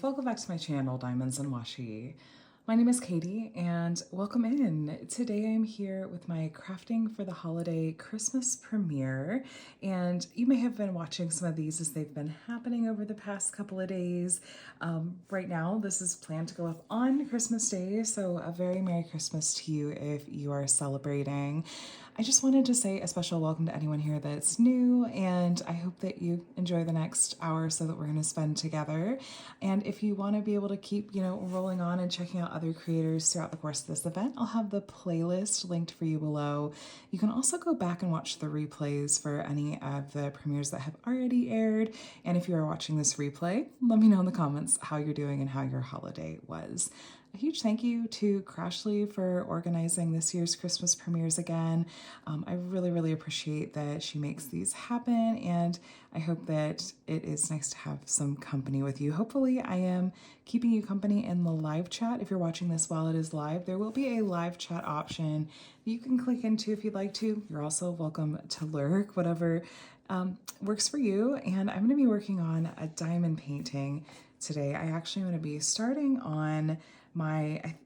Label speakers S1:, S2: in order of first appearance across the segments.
S1: welcome back to my channel, Diamonds and Washi. My name is Katie and welcome in. Today I'm here with my Crafting for the Holiday Christmas premiere, and you may have been watching some of these as they've been happening over the past couple of days. Right now this is planned to go up on Christmas Day, so a very Merry Christmas to you if you are celebrating. I just wanted to say a special welcome to anyone here that's new, and I hope that you enjoy the next hour or so that we're going to spend together. And if you want to be able to keep, rolling on and checking out other creators throughout the course of this event, I'll have the playlist linked for you below. You can also go back and watch the replays for any of the premieres that have already aired. And if you are watching this replay, let me know in the comments how you're doing and how your holiday was. A huge thank you to Crashley for organizing this year's Christmas premieres again. I really appreciate that she makes these happen, and I hope that it is nice to have some company with you. Hopefully I am keeping you company in the live chat. If you're watching this while it is live, there will be a live chat option you can click into if you'd like to. You're also welcome to lurk, whatever works for you. And I'm going to be working on a diamond painting today. I actually am going to be starting on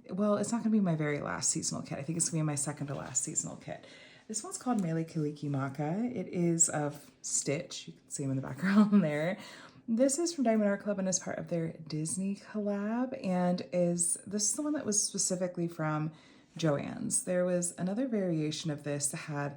S1: well, it's not going to be my very last seasonal kit. I think it's going to be my second to last seasonal kit. This one's called Mele Kaliki Maka. It is of Stitch. You can see him in the background there. This is from Diamond Art Club and is part of their Disney collab, and this is the one that was specifically from Joann's. There was another variation of this that had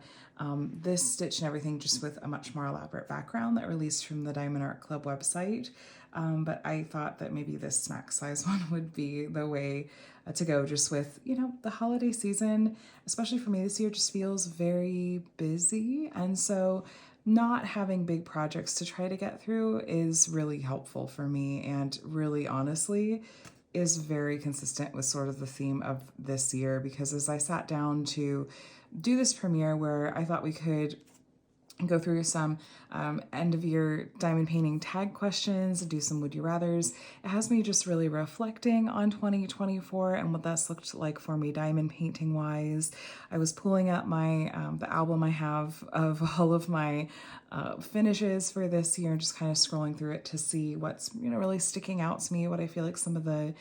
S1: this stitch and everything, just with a much more elaborate background, that released from the Diamond Art Club website. But I thought that maybe this snack size one would be the way to go, just with, the holiday season, especially for me this year, just feels very busy. And so not having big projects to try to get through is really helpful for me, and really honestly is very consistent with sort of the theme of this year, because as I sat down to do this premiere where I thought we could go through some end of year diamond painting tag questions and do some would you rathers, it has me just really reflecting on 2024 and what that's looked like for me diamond painting wise. I was pulling up my the album I have of all of my finishes for this year and just kind of scrolling through it to see what's really sticking out to me, what I feel like some of the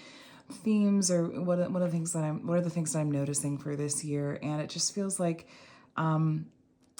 S1: themes, or what are the things that I'm noticing for this year. And it just feels like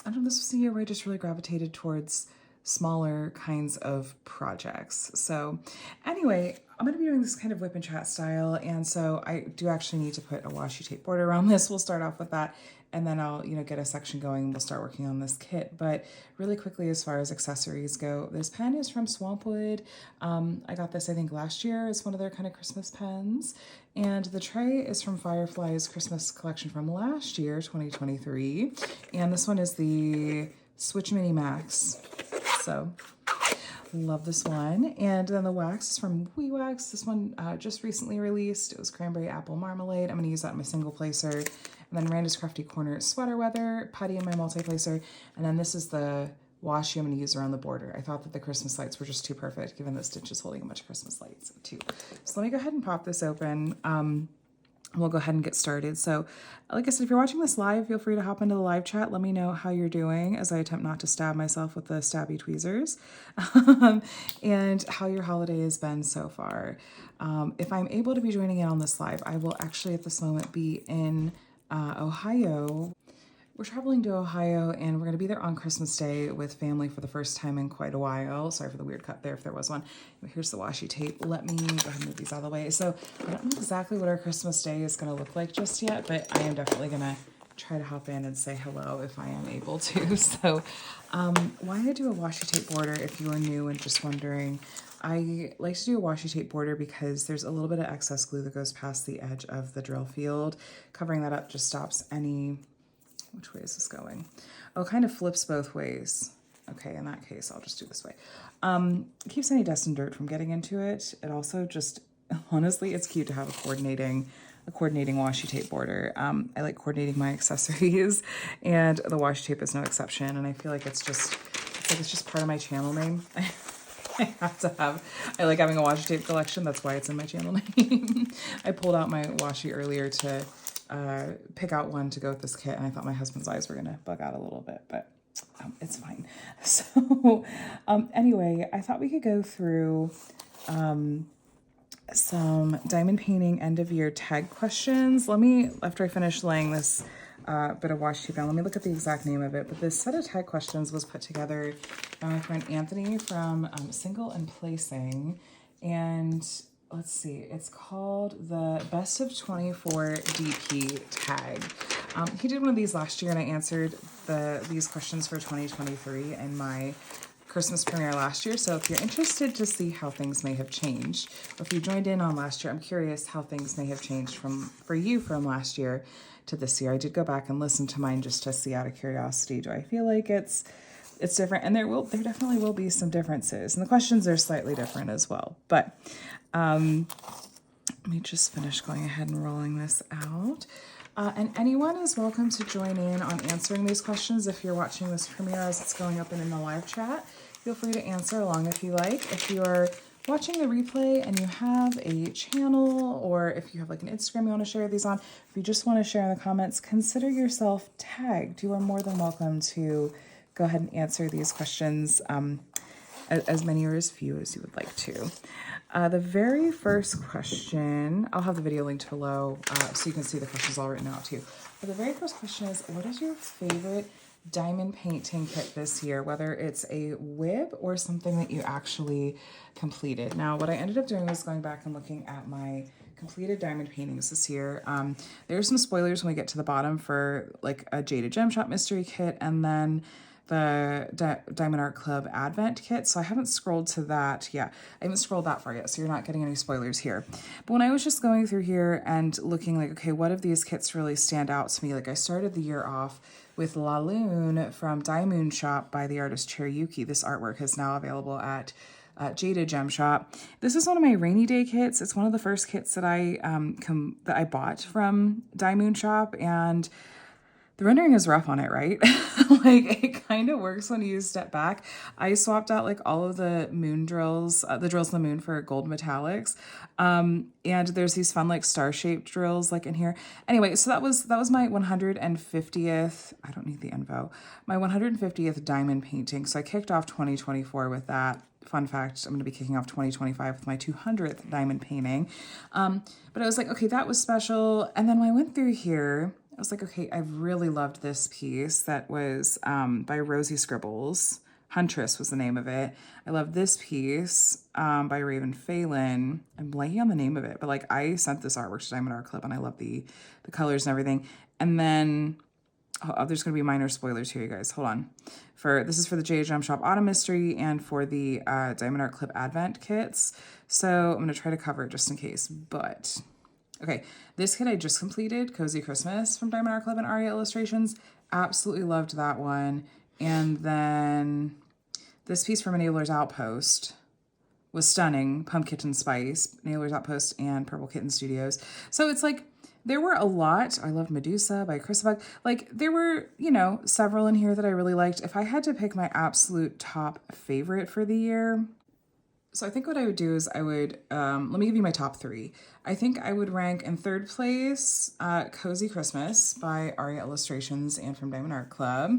S1: I don't know, this was a year where I just really gravitated towards smaller kinds of projects. So anyway, I'm going to be doing this kind of whip and chat style, and so I do actually need to put a washi tape border around this. We'll start off with that, and then I'll get a section going. We'll start working on this kit. But really quickly, as far as accessories go, this pen is from Swampwood. I got this I think last year. It's one of their kind of Christmas pens, and the tray is from Firefly's Christmas collection from last year, 2023, and this one is the Switch Mini Max. So love this one. And then the wax is from Wee Wax. This one just recently released. It was cranberry apple marmalade. I'm going to use that in my single placer. And then Randa's Crafty Corner sweater weather, putty in my multi-placer. And then this is the washi I'm going to use around the border. I thought that the Christmas lights were just too perfect, given that Stitch is holding a bunch of Christmas lights too. So let me go ahead and pop this open. We'll go ahead and get started. So like I said, if you're watching this live, feel free to hop into the live chat. Let me know how you're doing as I attempt not to stab myself with the stabby tweezers and how your holiday has been so far. If I'm able to be joining in on this live, I will actually at this moment be in Ohio. We're traveling to Ohio, and we're going to be there on Christmas Day with family for the first time in quite a while. Sorry for the weird cut there if there was one. Here's the washi tape. Let me go ahead and move these out of the way. So I don't know exactly what our Christmas Day is going to look like just yet, but I am definitely going to try to hop in and say hello if I am able to. So why I do a washi tape border, if you are new and just wondering, I like to do a washi tape border because there's a little bit of excess glue that goes past the edge of the drill field. Covering that up just stops any... Which way is this going? Oh, it kind of flips both ways. Okay, in that case, I'll just do this way. It keeps any dust and dirt from getting into it. It also just, honestly, it's cute to have a coordinating washi tape border. I like coordinating my accessories, and the washi tape is no exception. And I feel like it's just part of my channel name. I like having a washi tape collection. That's why it's in my channel name. I pulled out my washi earlier to pick out one to go with this kit, and I thought my husband's eyes were gonna bug out a little bit, but it's fine. So anyway, I thought we could go through some diamond painting end of year tag questions. Let me, after I finish laying this bit of washi tape down, let me look at the exact name of it. But this set of tag questions was put together by my friend Anthony from Single and Placing. And let's see, it's called the Best of 24 DP tag. He did one of these last year, and I answered these questions for 2023 in my Christmas premiere last year. So if you're interested to see how things may have changed, or if you joined in on last year, I'm curious how things may have changed for you from last year to this year. I did go back and listen to mine just to see out of curiosity. Do I feel like it's different? And there definitely will be some differences, and the questions are slightly different as well. But let me just finish going ahead and rolling this out. And anyone is welcome to join in on answering these questions. If you're watching this premiere as it's going up and in the live chat, feel free to answer along if you like. If you're watching the replay and you have a channel, or if you have like an Instagram you want to share these on, if you just want to share in the comments, consider yourself tagged. You are more than welcome to go ahead and answer these questions, as many or as few as you would like to. The very first question, I'll have the video linked below so you can see the questions all written out too. But the very first question is, what is your favorite diamond painting kit this year, whether it's a whip or something that you actually completed? Now, what I ended up doing was going back and looking at my completed diamond paintings this year. There's some spoilers when we get to the bottom for like a Jaded Gem Shop mystery kit, and then the Diamond Art Club Advent kit. So I haven't scrolled to that yet. I haven't scrolled that far yet, so you're not getting any spoilers here. But when I was just going through here and looking like, okay, what of these kits really stand out to me? Like, I started the year off with La Lune from Diamond Shop by the artist Cherryuki. This artwork is now available at Jaded Gem Shop. This is one of my rainy day kits. It's one of the first kits that I bought from Diamond Shop, and the rendering is rough on it, right? Like, it kind of works when you step back. I swapped out like all of the moon drills, the drills in the moon, for gold metallics. And there's these fun like star-shaped drills like in here. Anyway, so that was my 150th, I don't need the info, my 150th diamond painting. So I kicked off 2024 with that. Fun fact, I'm going to be kicking off 2025 with my 200th diamond painting. But I was like, okay, that was special. And then when I went through here, I was like, okay, I really loved this piece that was by Rosie Scribbles. Huntress was the name of it. I love this piece by Raven Phelan. I'm blanking on the name of it, but like, I sent this artwork to Diamond Art Club, and I love the colors and everything. And then, there's going to be minor spoilers here, you guys. Hold on. This is for the Jaded Gem Shop Autumn Mystery and for the Diamond Art Club Advent kits. So I'm going to try to cover it just in case, but... Okay, this kit I just completed, Cozy Christmas from Diamond Art Club and Aria Illustrations. Absolutely loved that one. And then this piece from Enabler's Outpost was stunning. Pumpkin Spice, Enabler's Outpost, and Purple Kitten Studios. So it's like, there were a lot. I loved Medusa by Chris Buck. Like, there were, several in here that I really liked. If I had to pick my absolute top favorite for the year... So I think what I would do is I would, let me give you my top three. I think I would rank in third place, Cozy Christmas by Aria Illustrations and from Diamond Art Club.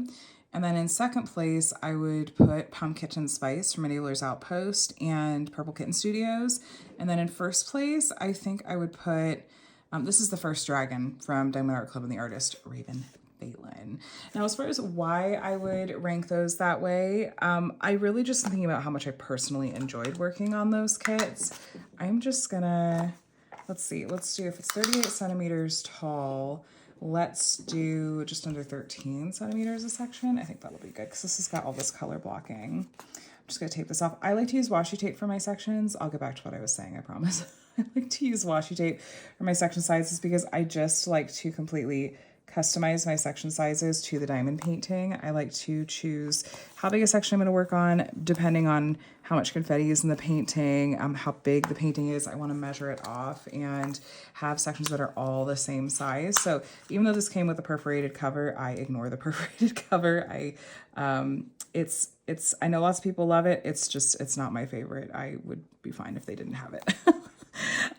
S1: And then in second place, I would put Pumpkin Spice from Enabler's Outpost and Purple Kitten Studios. And then in first place, I think I would put, this is the First Dragon from Diamond Art Club and the artist Raven Phelan. Now, as far as why I would rank those that way, I really just thinking about how much I personally enjoyed working on those kits. I'm just gonna, let's do, if it's 38 centimeters tall, let's do just under 13 centimeters a section. I think that'll be good because this has got all this color blocking. I'm just gonna tape this off. I like to use washi tape for my sections. I'll get back to what I was saying, I promise. I like to use washi tape for my section sizes because I just like to completely customize my section sizes to the diamond painting. I like to choose how big a section I'm going to work on depending on how much confetti is in the painting, how big the painting is. I want to measure it off and have sections that are all the same size. So even though this came with a perforated cover, I ignore the perforated cover. I know lots of people love it. It's not my favorite. I would be fine if they didn't have it.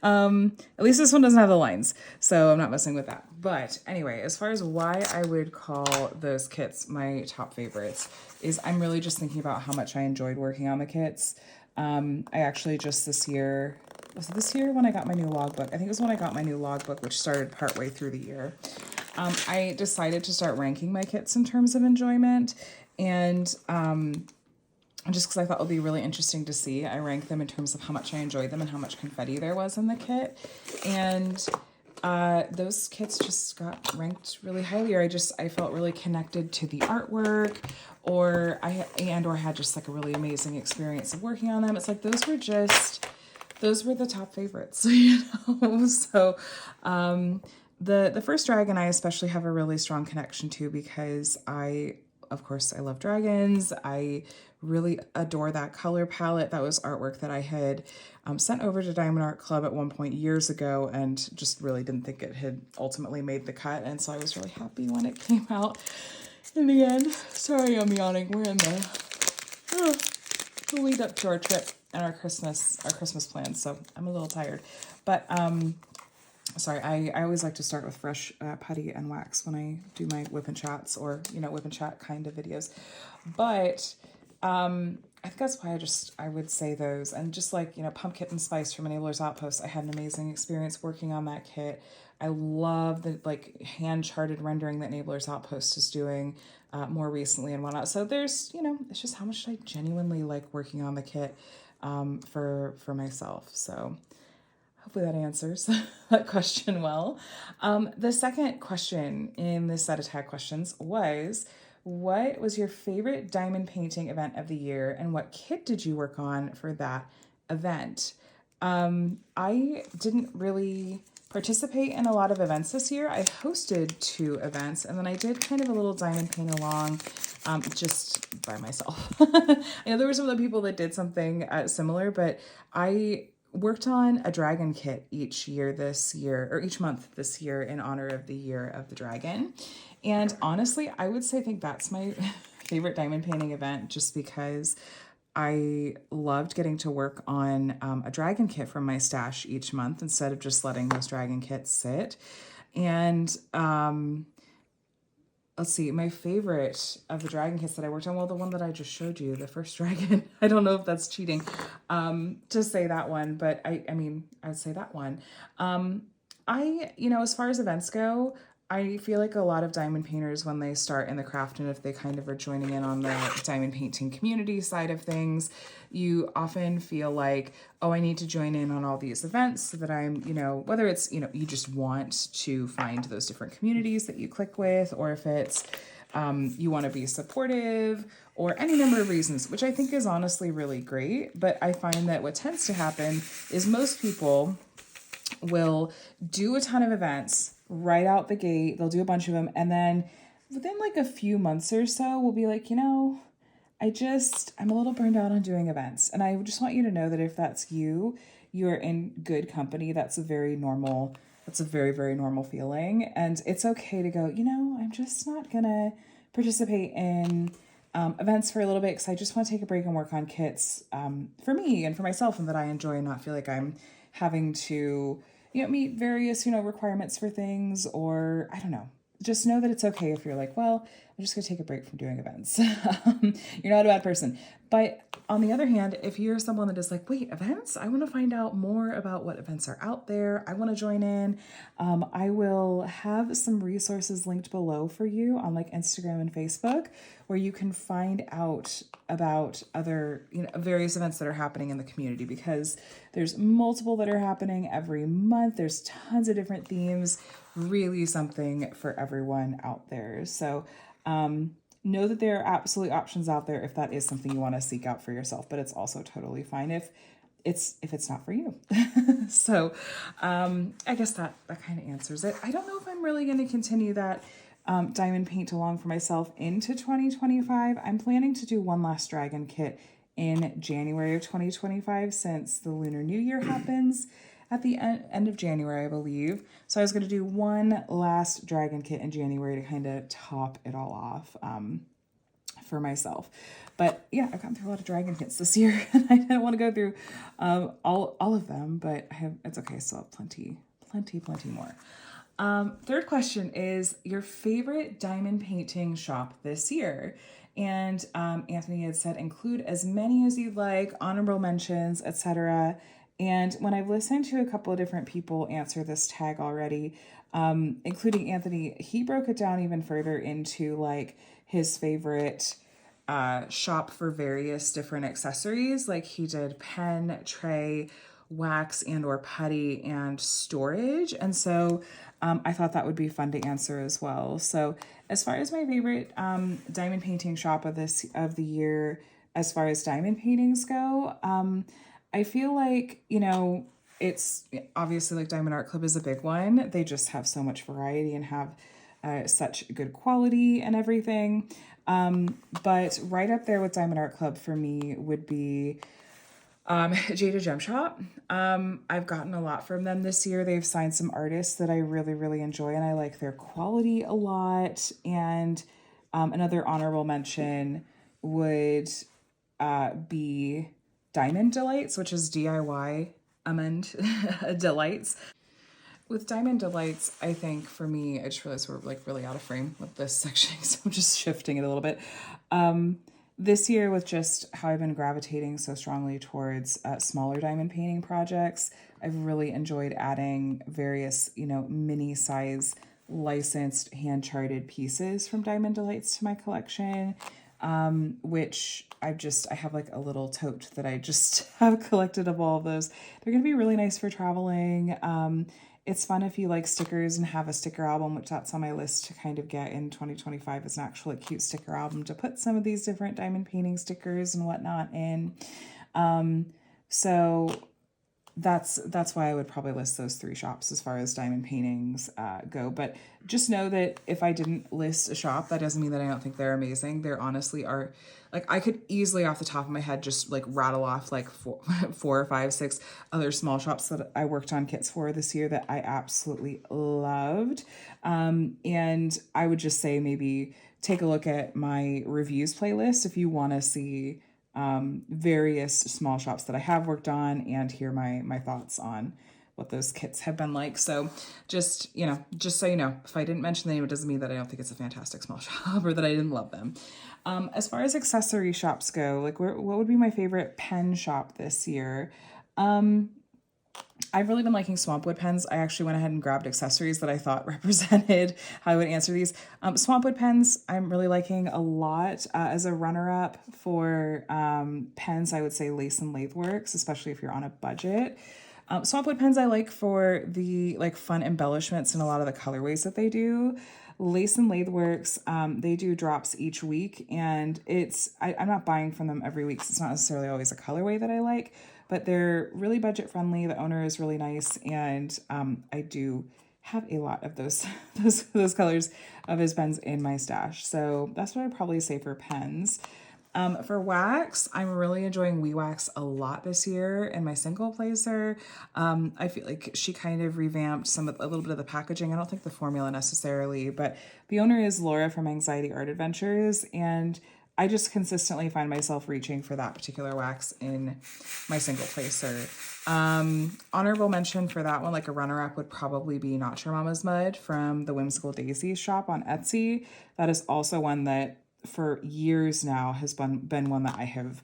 S1: At least this one doesn't have the lines, so I'm not messing with that. But anyway, as far as why I would call those kits my top favorites is I'm really just thinking about how much I enjoyed working on the kits. I actually just this year was it this year when I got my new logbook? I think it was when I got my new logbook, which started partway through the year. I decided to start ranking my kits in terms of enjoyment, and just because I thought it would be really interesting to see, I ranked them in terms of how much I enjoyed them and how much confetti there was in the kit. And those kits just got ranked really highly, or I felt really connected to the artwork, or I had just like a really amazing experience of working on them. It's like those were the top favorites, you know. So the first dragon I especially have a really strong connection to because of course I love dragons. I really adore that color palette. That was artwork that I had sent over to Diamond Art Club at one point years ago and just really didn't think it had ultimately made the cut. And so I was really happy when it came out in the end. Sorry, I'm yawning. We're in the lead up to our trip and our Christmas plans. So I'm a little tired, but sorry, I always like to start with fresh putty and wax when I do my whip and chats or, whip and chat kind of videos. But I think that's why I would say those. And just like, Pumpkin and Spice from Enabler's Outpost, I had an amazing experience working on that kit. I love the hand-charted rendering that Enabler's Outpost is doing more recently and whatnot. So there's, it's just how much I genuinely like working on the kit for myself. So hopefully that answers that question well. The second question in this set of tag questions was, what was your favorite diamond painting event of the year and what kit did you work on for that event? I didn't really participate in a lot of events this year. I hosted 2 events and then I did kind of a little diamond paint along just by myself. I know there were some other people that did something similar, but I worked on a dragon kit each month this year in honor of the year of the dragon. And honestly, I would say I think that's my favorite diamond painting event just because I loved getting to work on a dragon kit from my stash each month instead of just letting those dragon kits sit. And let's see, my favorite of the dragon kits that I worked on, well, the one that I just showed you, the first dragon, I don't know if that's cheating to say that one, but I would say that one. As far as events go, I feel like a lot of diamond painters, when they start in the craft and if they kind of are joining in on the diamond painting community side of things, you often feel like, oh, I need to join in on all these events so that I'm, whether it's, you just want to find those different communities that you click with, or if it's you want to be supportive or any number of reasons, which I think is honestly really great. But I find that what tends to happen is most people will do a ton of events right out the gate. They'll do a bunch of them. And then within a few months or so, we'll be like, I'm a little burned out on doing events. And I just want you to know that if that's you, you're in good company. That's a very, very normal feeling. And it's okay to go, I'm just not going to participate in events for a little bit because I just want to take a break and work on kits for me and for myself and that I enjoy and not feel like I'm having to, meet various, requirements for things, or I don't know. Just know that it's okay if you're like, well, I'm just going to take a break from doing events. You're not a bad person. But on the other hand, if you're someone that is like, wait, events? I want to find out more about what events are out there. I want to join in. I will have some resources linked below for you on Instagram and Facebook where you can find out about other, various events that are happening in the community, because there's multiple that are happening every month. There's tons of different themes, really something for everyone out there. So know that there are absolutely options out there if that is something you want to seek out for yourself, but it's also totally fine if it's not for you. So I guess that kind of answers it. I don't know if I'm really going to continue that diamond paint along for myself into 2025. I'm planning to do one last dragon kit in January of 2025 since the Lunar New Year happens at the end of January, I believe. So I was going to do one last dragon kit in January to kind of top it all off for myself. But yeah, I've gotten through a lot of dragon kits this year and I didn't want to go through all of them, but it's okay. Still have plenty more. Third question is your favorite diamond painting shop this year. And Anthony had said include as many as you'd like, honorable mentions, etc. And when I've listened to a couple of different people answer this tag already, including Anthony, he broke it down even further into like his favorite shop for various different accessories. Like he did pen, tray, wax, and or putty and storage. And so I thought that would be fun to answer as well. So as far as my favorite diamond painting shop of the year, as far as diamond paintings go, I feel like, it's obviously like Diamond Art Club is a big one. They just have so much variety and have such good quality and everything. But right up there with Diamond Art Club for me would be Jada Gem Shop. I've gotten a lot from them this year. They've signed some artists that I really, really enjoy, and I like their quality a lot. And another honorable mention would be Diamond Delights, which is DIY amend delights. With Diamond Delights, I think for me, I just realized we're like really out of frame with this section, so I'm just shifting it a little bit. This year, with just how I've been gravitating so strongly towards smaller diamond painting projects, I've really enjoyed adding various, mini size licensed hand charted pieces from Diamond Delights to my collection, which I have like a little tote that I just have collected of all of those. They're going to be really nice for traveling. It's fun if you like stickers and have a sticker album, which that's on my list to kind of get in 2025 is an actually cute sticker album to put some of these different diamond painting stickers and whatnot in. So that's why I would probably list those three shops as far as diamond paintings go. But just know that if I didn't list a shop, that doesn't mean that I don't think they're amazing. There honestly are, like, I could easily off the top of my head just like rattle off like four or five, six other small shops that I worked on kits for this year that I absolutely loved. And I would just say maybe take a look at my reviews playlist if you want to see various small shops that I have worked on and hear my thoughts on what those kits have been like. So just so you know, if I didn't mention the name, it doesn't mean that I don't think it's a fantastic small shop or that I didn't love them. As far as accessory shops go, like what would be my favorite pen shop this year? I've really been liking Swampwood pens. I actually went ahead and grabbed accessories that I thought represented how I would answer these. Swampwood pens, I'm really liking a lot. As a runner-up for pens, I would say Lace and Lathe Works, especially if you're on a budget. Swampwood pens I like for the like fun embellishments and a lot of the colorways that they do. Lace and Lathe Works, they do drops each week, and I'm not buying from them every week, so it's not necessarily always a colorway that I like, but they're really budget friendly. The owner is really nice, and I do have a lot of those those colors of his pens in my stash. So that's what I'd probably say for pens. For wax, I'm really enjoying WeWax a lot this year in my single placer. I feel like she kind of revamped a little bit of the packaging. I don't think the formula necessarily, but the owner is Laura from Anxiety Art Adventures, and I just consistently find myself reaching for that particular wax in my single placer. Honorable mention for that one, like a runner-up, would probably be Not Your Mama's Mud from the Whimsical Daisies shop on Etsy. That is also one that for years now has been one that I have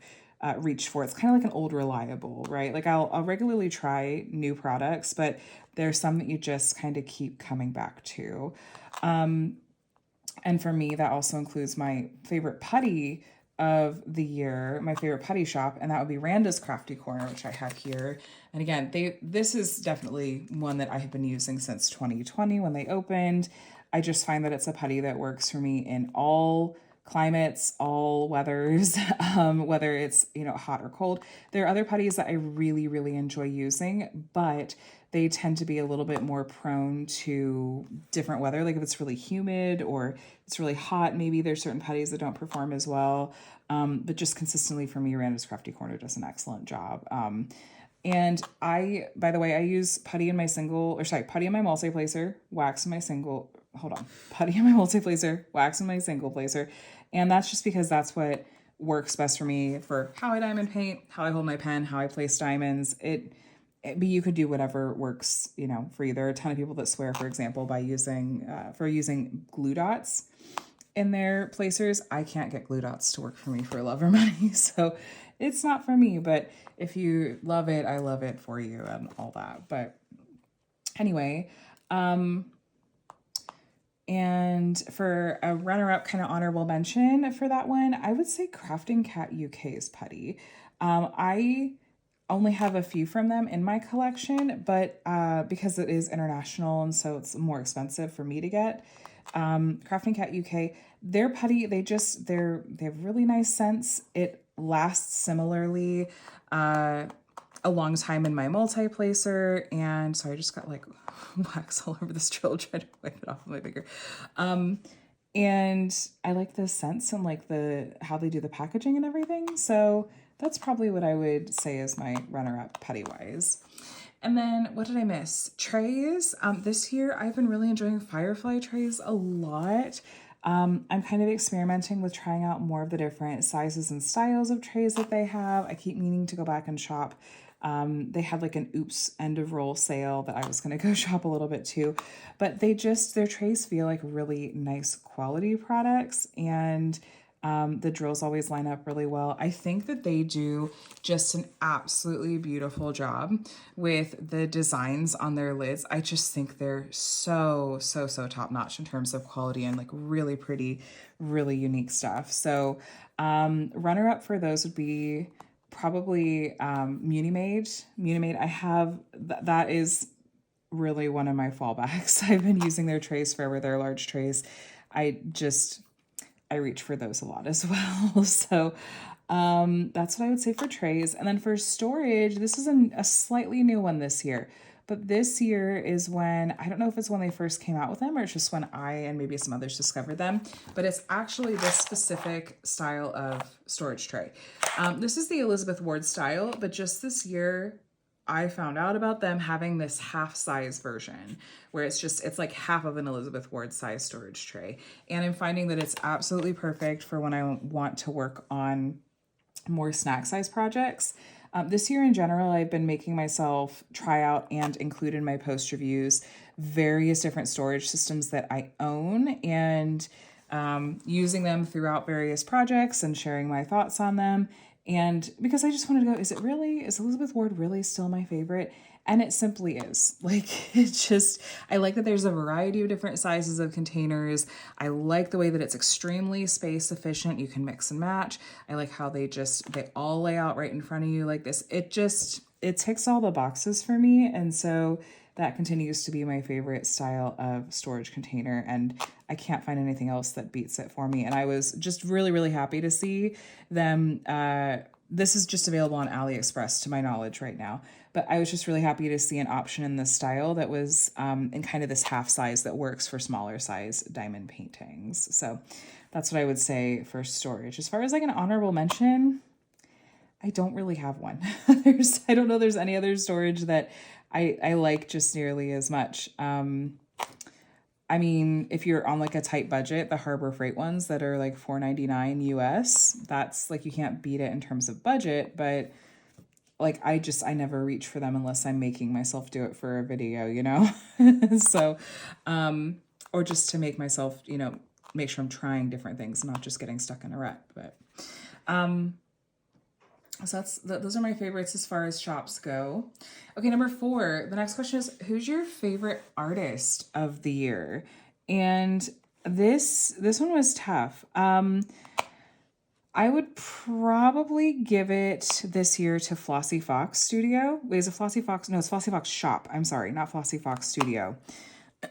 S1: reached for. It's kind of like an old reliable, right? Like I'll regularly try new products, but there's some that you just kind of keep coming back to. And for me, that also includes my favorite putty of the year, my favorite putty shop, and that would be Randa's Crafty Corner, which I have here. And again, this is definitely one that I have been using since 2020 when they opened. I just find that it's a putty that works for me in all climates, all weathers, whether it's, hot or cold. There are other putties that I really, really enjoy using, but they tend to be a little bit more prone to different weather. Like if it's really humid or it's really hot, maybe there's certain putties that don't perform as well. But just consistently for me, Randa's Crafty Corner does an excellent job. And by the way, I use putty in my putty in my multi-placer, wax in my single, putty in my multi-placer, wax in my single placer. And that's just because that's what works best for me for how I diamond paint, how I hold my pen, how I place diamonds. But you could do whatever works, for you. There are a ton of people that swear, for example, by using glue dots. in their placers. I can't get glue dots to work for me for love or money, so it's not for me. But if you love it, I love it for you and all that. But anyway, and for a runner-up kind of honorable mention for that one, I would say Crafting Cat UK's putty. I only have a few from them in my collection, but because it is international and so it's more expensive for me to get, Crafting Cat UK, their putty, they have really nice scents. It lasts similarly a long time in my multi-placer, and sorry, I just got like wax all over this drill trying to wipe it off with my finger. And I like the scents and like how they do the packaging and everything. So that's probably what I would say is my runner-up putty-wise. And then what did I miss? Trays. This year I've been really enjoying Firefly trays a lot. I'm kind of experimenting with trying out more of the different sizes and styles of trays that they have. I keep meaning to go back and shop. They had like an oops end of roll sale that I was going to go shop a little bit too, but their trays feel like really nice quality products, and the drills always line up really well. I think that they do just an absolutely beautiful job with the designs on their lids. I just think they're so top notch in terms of quality and like really pretty, really unique stuff. So runner up for those would be probably Munimade. I have that is really one of my fallbacks. I've been using their trays forever, their large trays. I reach for those a lot as well. So that's what I would say for trays. And then for storage, this is a slightly new one this year. But this year is when, I don't know if it's when they first came out with them or it's just when I and maybe some others discovered them, but it's actually this specific style of storage tray. This is the Elizabeth Ward style, but just this year, I found out about them having this half size version where it's like half of an Elizabeth Ward size storage tray. And I'm finding that it's absolutely perfect for when I want to work on more snack size projects. This year in general, I've been making myself try out and include in my post reviews various different storage systems that I own, and using them throughout various projects and sharing my thoughts on them. And because I just wanted to go, is Elizabeth Ward really still my favorite? And it simply is. Like, I like that there's a variety of different sizes of containers. I like the way that it's extremely space efficient. You can mix and match. I like how they all lay out right in front of you like this. It ticks all the boxes for me. And so that continues to be my favorite style of storage container. And I can't find anything else that beats it for me. And I was just really, really happy to see them. This is just available on AliExpress to my knowledge right now. But I was just really happy to see an option in this style that was in kind of this half size that works for smaller size diamond paintings. So that's what I would say for storage. As far as like an honorable mention, I don't really have one. I don't know there's any other storage that I like just nearly as much. I mean, if you're on like a tight budget, the Harbor Freight ones that are like $4.99 US, that's like, you can't beat it in terms of budget, but like, I never reach for them unless I'm making myself do it for a video, you know? So, or just to make myself, make sure I'm trying different things and not just getting stuck in a rut. But, so those are my favorites as far as shops go. Okay, number 4, the next question is, who's your favorite artist of the year? And this one was tough. I would probably give it this year to Flossy Fox Studio. Wait, is it Flossy Fox? No, it's Flossy Fox Shop. I'm sorry, not Flossy Fox Studio.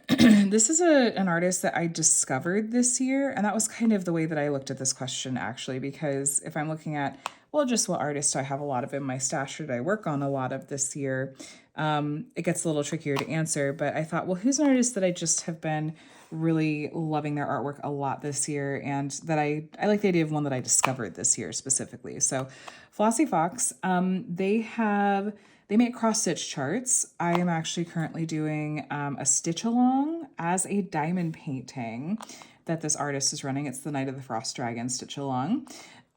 S1: This is an artist that I discovered this year, and that was kind of the way that I looked at this question, actually, because if I'm looking at, well, just what artist do I have a lot of in my stash or did I work on a lot of this year, it gets a little trickier to answer, but I thought, well, who's an artist that I just have been really loving their artwork a lot this year, and that I like the idea of one that I discovered this year specifically. So Flossy Fox, they make cross-stitch charts. I am actually currently doing a stitch-along as a diamond painting that this artist is running. It's the Night of the Frost Dragon stitch-along.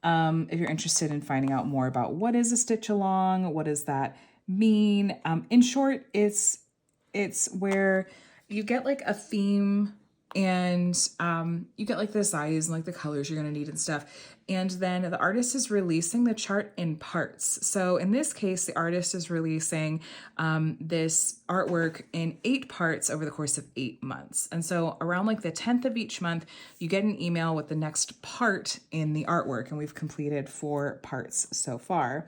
S1: If you're interested in finding out more about what is a stitch-along, what does that mean? In short, it's where you get like a theme And you get like the size and like the colors you're going to need and stuff. And then the artist is releasing the chart in parts. So in this case, the artist is releasing this artwork in 8 parts over the course of 8 months. And so around like the 10th of each month, you get an email with the next part in the artwork. And we've completed 4 parts so far.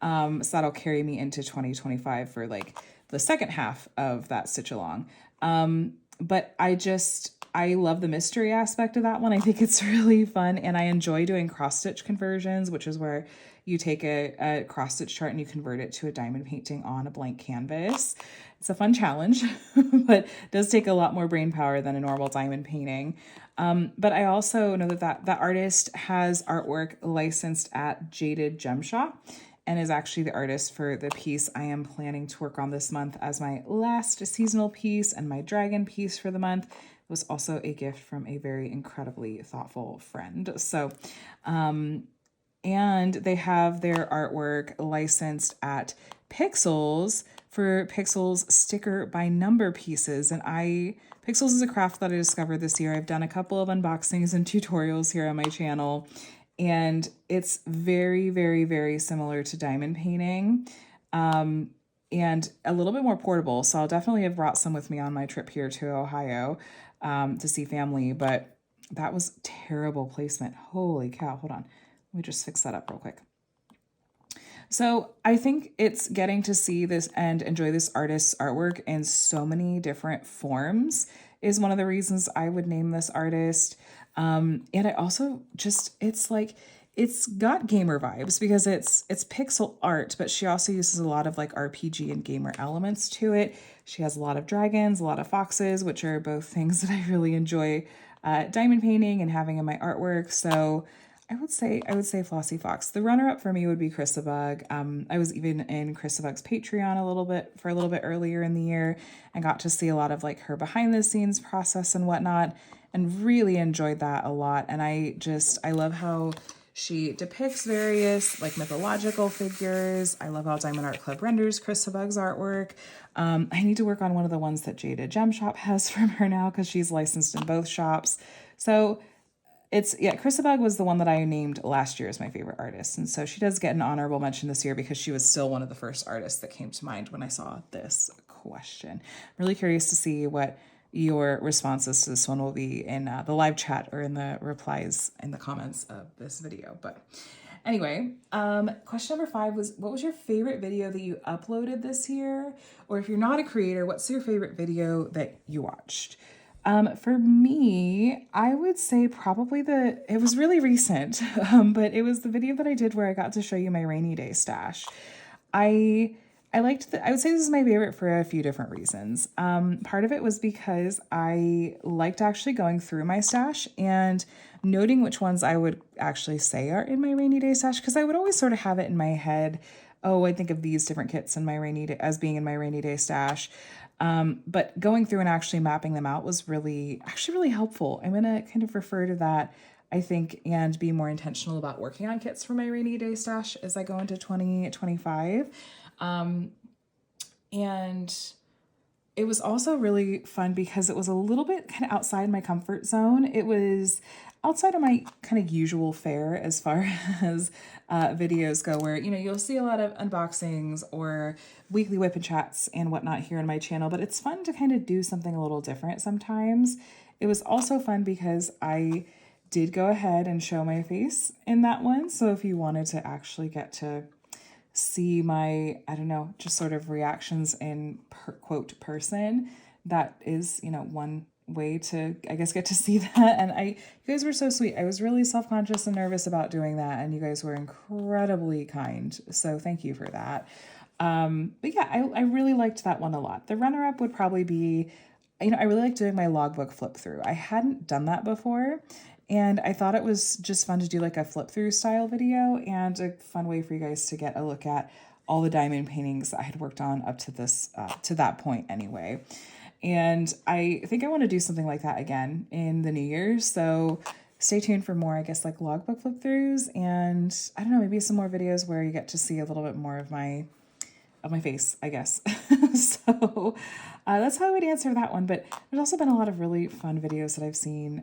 S1: So that'll carry me into 2025 for like the second half of that stitch along. But I love the mystery aspect of that one. I think it's really fun, and I enjoy doing cross stitch conversions, which is where you take a cross stitch chart and you convert it to a diamond painting on a blank canvas. It's a fun challenge, but it does take a lot more brain power than a normal diamond painting. But I also know that artist has artwork licensed at Jaded Gem Shop, and is actually the artist for the piece I am planning to work on this month as my last seasonal piece and my dragon piece for the month. It was also a gift from a very incredibly thoughtful friend. So, and they have their artwork licensed at Pixels for Pixels sticker by number pieces. And Pixels is a craft that I discovered this year. I've done a couple of unboxings and tutorials here on my channel, and it's very, very, very similar to diamond painting, and a little bit more portable. So I'll definitely have brought some with me on my trip here to Ohio to see family, but that was terrible placement. Holy cow. Hold on. Let me just fix that up real quick. So I think it's getting to see this and enjoy this artist's artwork in so many different forms is one of the reasons I would name this artist. And I also it's got gamer vibes because it's pixel art, but she also uses a lot of like RPG and gamer elements to it. She has a lot of dragons, a lot of foxes, which are both things that I really enjoy diamond painting and having in my artwork. So I would say Flossie Fox. The runner-up for me would be Chrisabug. I was even in Chrisabug's Patreon a little bit earlier in the year and got to see a lot of like her behind the scenes process and whatnot, and really enjoyed that a lot. And I love how she depicts various like mythological figures. I love how Diamond Art Club renders Chrisabug's artwork. I need to work on one of the ones that Jada Gem Shop has from her now because she's licensed in both shops. So Chrisabug was the one that I named last year as my favorite artist. And so she does get an honorable mention this year because she was still one of the first artists that came to mind when I saw this question. I'm really curious to see what your responses to this one will be in the live chat or in the replies in the comments of this video. But anyway, question number 5 was, what was your favorite video that you uploaded this year? Or if you're not a creator, what's your favorite video that you watched? For me, I would say probably it was really recent, but it was the video that I did where I got to show you my rainy day stash. I would say this is my favorite for a few different reasons. Part of it was because I liked actually going through my stash and noting which ones I would actually say are in my rainy day stash, because I would always sort of have it in my head, oh, I think of these different kits in my as being in my rainy day stash. But going through and actually mapping them out was really helpful. I'm going to kind of refer to that, I think, and be more intentional about working on kits for my rainy day stash as I go into 2025. And it was also really fun because it was a little bit kind of outside my comfort zone. It was outside of my kind of usual fare as far as videos go, where, you'll see a lot of unboxings or weekly whip and chats and whatnot here on my channel, but it's fun to kind of do something a little different sometimes. It was also fun because I did go ahead and show my face in that one. So if you wanted to actually get to see my, just sort of reactions in quote person, that is, one way to, I guess, get to see that. And you guys were so sweet. I was really self-conscious and nervous about doing that, and you guys were incredibly kind. So thank you for that. But yeah, I really liked that one a lot. The runner-up would probably be, I really like doing my logbook flip through. I hadn't done that before, and I thought it was just fun to do like a flip through style video and a fun way for you guys to get a look at all the diamond paintings I had worked on up to this, to that point anyway. And I think I want to do something like that again in the new year. So stay tuned for more, I guess, like logbook flip throughs, and maybe some more videos where you get to see a little bit more of my face, I guess. So that's how I would answer that one. But there's also been a lot of really fun videos that I've seen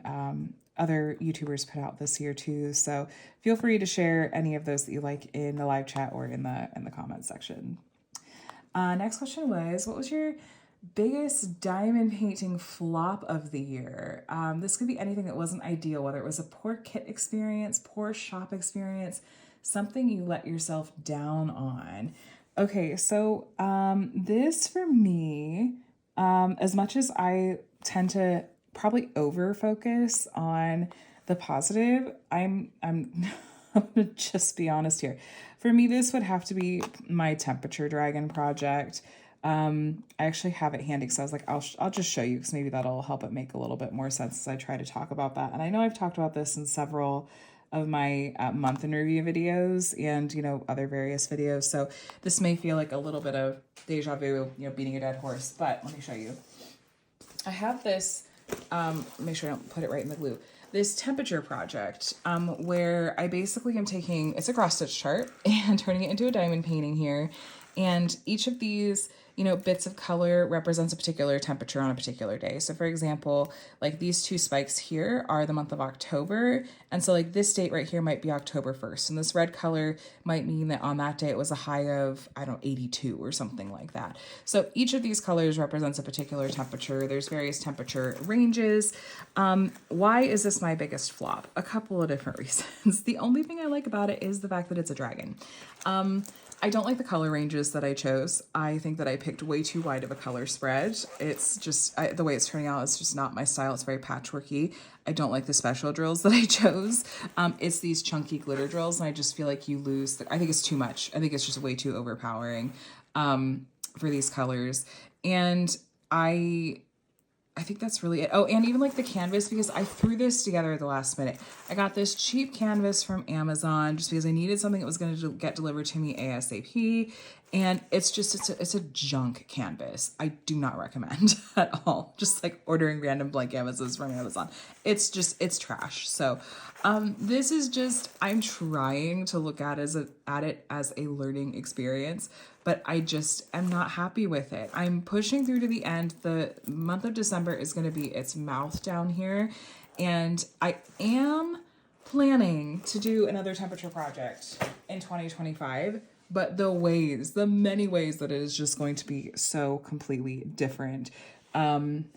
S1: other YouTubers put out this year too. So feel free to share any of those that you like in the live chat or in the comments section. Next question was, what was your biggest diamond painting flop of the year? This could be anything that wasn't ideal, whether it was a poor kit experience, poor shop experience, something you let yourself down on. Okay, so this for me, as much as I tend to probably over focus on the positive, I'm gonna just be honest here. For me, this would have to be my temperature dragon project. I actually have it handy because I was like, I'll just show you because maybe that'll help it make a little bit more sense as I try to talk about that. And I know I've talked about this in several of my month in review videos and, you know, other various videos. So this may feel like a little bit of deja vu, you know, beating a dead horse, but let me show you. I have this, make sure I don't put it right in the glue, this temperature project where I basically am taking, it's a cross stitch chart and turning it into a diamond painting here. And each of these, you know, bits of color represents a particular temperature on a particular day. So for example, like these two spikes here are the month of October. And so like this date right here might be October 1st. And this red color might mean that on that day it was a high of, I don't know, 82 or something like that. So each of these colors represents a particular temperature. There's various temperature ranges. Why is this my biggest flop? A couple of different reasons. The only thing I like about it is the fact that it's a dragon. I don't like the color ranges that I chose. I think that I picked way too wide of a color spread. It's just, the way it's turning out is just not my style. It's very patchworky. I don't like the special drills that I chose. It's these chunky glitter drills, and I just feel like you lose, I think it's too much. I think it's just way too overpowering for these colors. And I think that's really it. Oh, and even like the canvas, because I threw this together at the last minute. I got this cheap canvas from Amazon just because I needed something that was going to get delivered to me ASAP. And it's just, it's a junk canvas. I do not recommend at all. Just like ordering random blank canvases from Amazon. It's just, it's trash. So this is just, I'm trying to look at it as a learning experience, but I just am not happy with it. I'm pushing through to the end. The month of December is going to be its mouth down here. And I am planning to do another temperature project in 2025, but the many ways that it is just going to be so completely different. And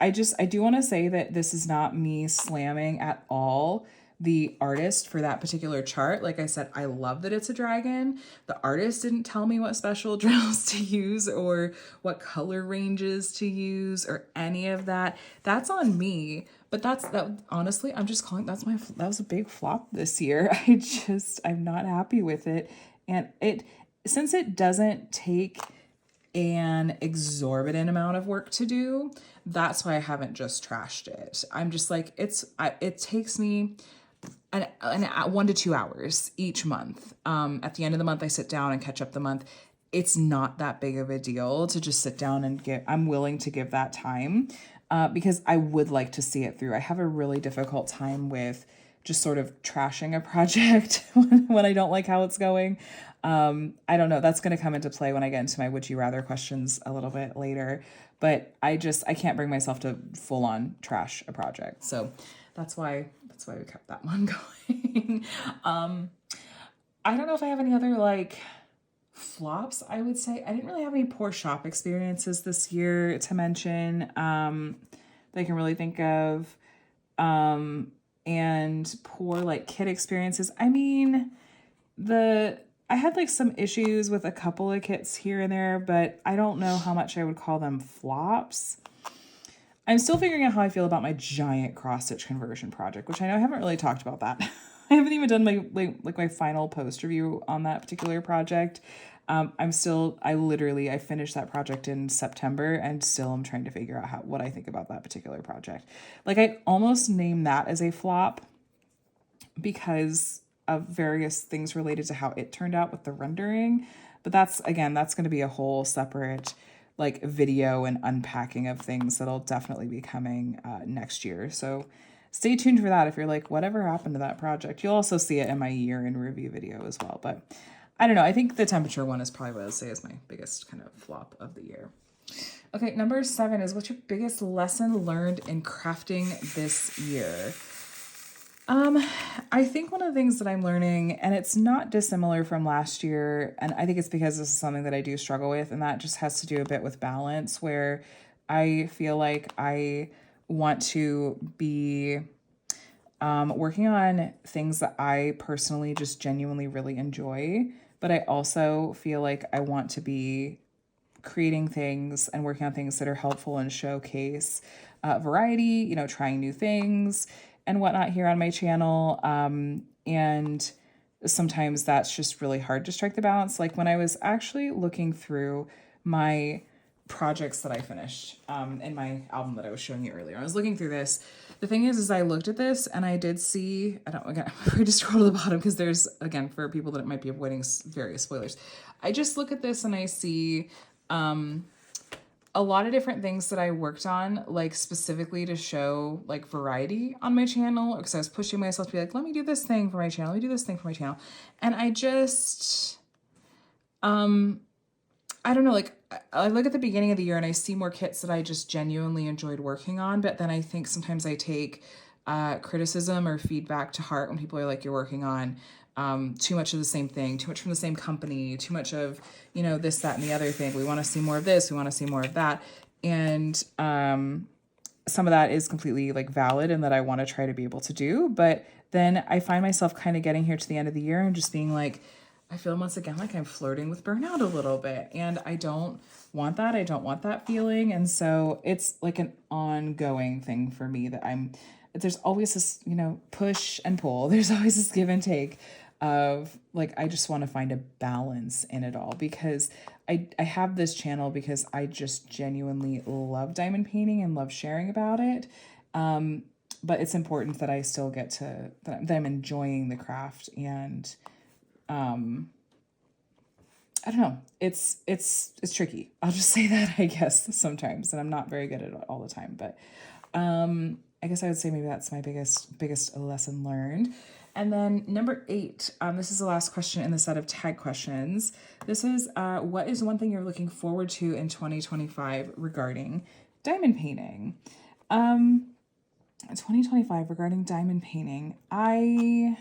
S1: I do want to say that this is not me slamming at all the artist for that particular chart. Like I said, I love that it's a dragon. The artist didn't tell me what special drills to use or what color ranges to use or any of that. That's on me. But that honestly, I'm just calling, that was a big flop this year. I'm not happy with it. And since it doesn't take an exorbitant amount of work to do, that's why I haven't just trashed it. I'm just like, it takes me an 1 to 2 hours each month. At the end of the month, I sit down and catch up the month. It's not that big of a deal to just sit down and I'm willing to give that time because I would like to see it through. I have a really difficult time with just sort of trashing a project when I don't like how it's going. I don't know. That's going to come into play when I get into my would you rather questions a little bit later. But I can't bring myself to full on trash a project. So that's why we kept that one going. I don't know if I have any other like flops. I would say I didn't really have any poor shop experiences this year to mention that I can really think of. And poor like kit experiences. I mean, I had like some issues with a couple of kits here and there, but I don't know how much I would call them flops. I'm still figuring out how I feel about my giant cross stitch conversion project, which I know I haven't really talked about that. I haven't even done my final post review on that particular project. I finished that project in September and still I'm trying to figure out what I think about that particular project. Like I almost named that as a flop because of various things related to how it turned out with the rendering. But that's going to be a whole separate like video and unpacking of things that'll definitely be coming next year. So stay tuned for that if you're like, whatever happened to that project? You'll also see it in my year in review video as well. But I don't know. I think the temperature one is probably what I would say is my biggest kind of flop of the year. Okay, number 7 is, what's your biggest lesson learned in crafting this year? I think one of the things that I'm learning, and it's not dissimilar from last year, and I think it's because this is something that I do struggle with, and that just has to do a bit with balance, where I feel like I want to be working on things that I personally just genuinely really enjoy, but I also feel like I want to be creating things and working on things that are helpful and showcase variety, trying new things and whatnot here on my channel. And sometimes that's just really hard to strike the balance. Like when I was actually looking through my projects that I finished in my album that I was showing you earlier, I was looking through this. The thing is I looked at this and I did see, I'm afraid to scroll to the bottom because there's, again, for people that might be avoiding various spoilers, I just look at this and I see a lot of different things that I worked on, like specifically to show like variety on my channel, because I was pushing myself to be like, let me do this thing for my channel, let me do this thing for my channel. And I just, I don't know, like I look at the beginning of the year and I see more kits that I just genuinely enjoyed working on, but then I think sometimes I take criticism or feedback to heart when people are like, you're working on too much of the same thing, too much from the same company, too much of, this, that, and the other thing. We want to see more of this. We want to see more of that. And some of that is completely like valid and that I want to try to be able to do. But then I find myself kind of getting here to the end of the year and just being like, I feel once again like I'm flirting with burnout a little bit. And I don't want that. I don't want that feeling. And so it's like an ongoing thing for me that there's always this, push and pull. There's always this give and take of like, I just want to find a balance in it all, because I have this channel because I just genuinely love diamond painting and love sharing about it. But it's important that I still get to, that I'm enjoying the craft. And I don't know, it's tricky. I'll just say that, I guess, sometimes, and I'm not very good at it all the time, but I guess I would say maybe that's my biggest lesson learned. And then number 8, this is the last question in the set of tag questions. This is, what is one thing you're looking forward to in 2025 regarding diamond painting? 2025 regarding diamond painting. I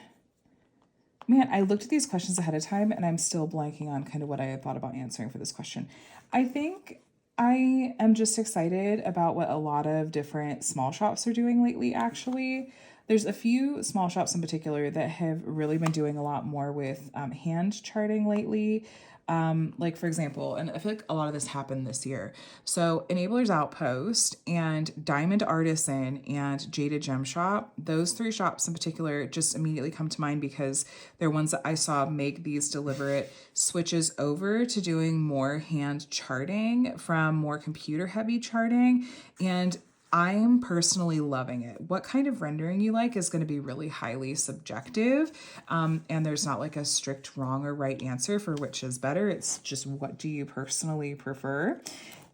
S1: looked at these questions ahead of time and I'm still blanking on kind of what I had thought about answering for this question. I think I am just excited about what a lot of different small shops are doing lately, actually. There's a few small shops in particular that have really been doing a lot more with hand charting lately. Like for example, and I feel like a lot of this happened this year. So Enablers Outpost and Diamond Artisan and Jaded Gem Shop, those 3 shops in particular just immediately come to mind because they're ones that I saw make these deliberate switches over to doing more hand charting from more computer heavy charting. And I'm personally loving it. What kind of rendering you like is going to be really highly subjective. And there's not like a strict wrong or right answer for which is better. It's just, what do you personally prefer?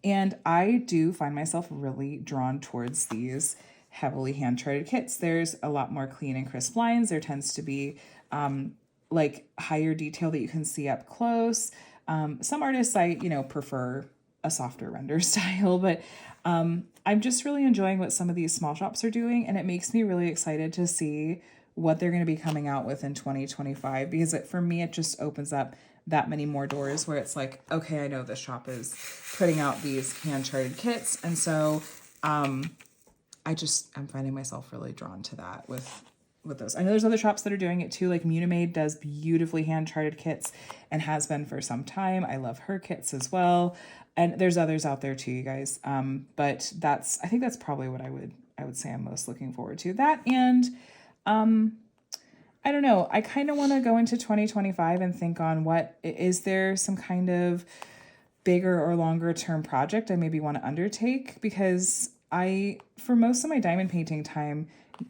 S1: And I do find myself really drawn towards these heavily hand-charted kits. There's a lot more clean and crisp lines. There tends to be like higher detail that you can see up close. Some artists I, prefer a softer render style, but I'm just really enjoying what some of these small shops are doing, and it makes me really excited to see what they're going to be coming out with in 2025, because for me, it just opens up that many more doors where it's like, okay, I know this shop is putting out these hand-charted kits, and so I'm finding myself really drawn to that with those. I know there's other shops that are doing it too, like Munimade does beautifully hand-charted kits and has been for some time. I love her kits as well. And there's others out there too, you guys. But I think that's probably what I would say I'm most looking forward to. That, and I don't know, I kind of want to go into 2025 and think on is there some kind of bigger or longer term project I maybe want to undertake, because for most of my diamond painting time,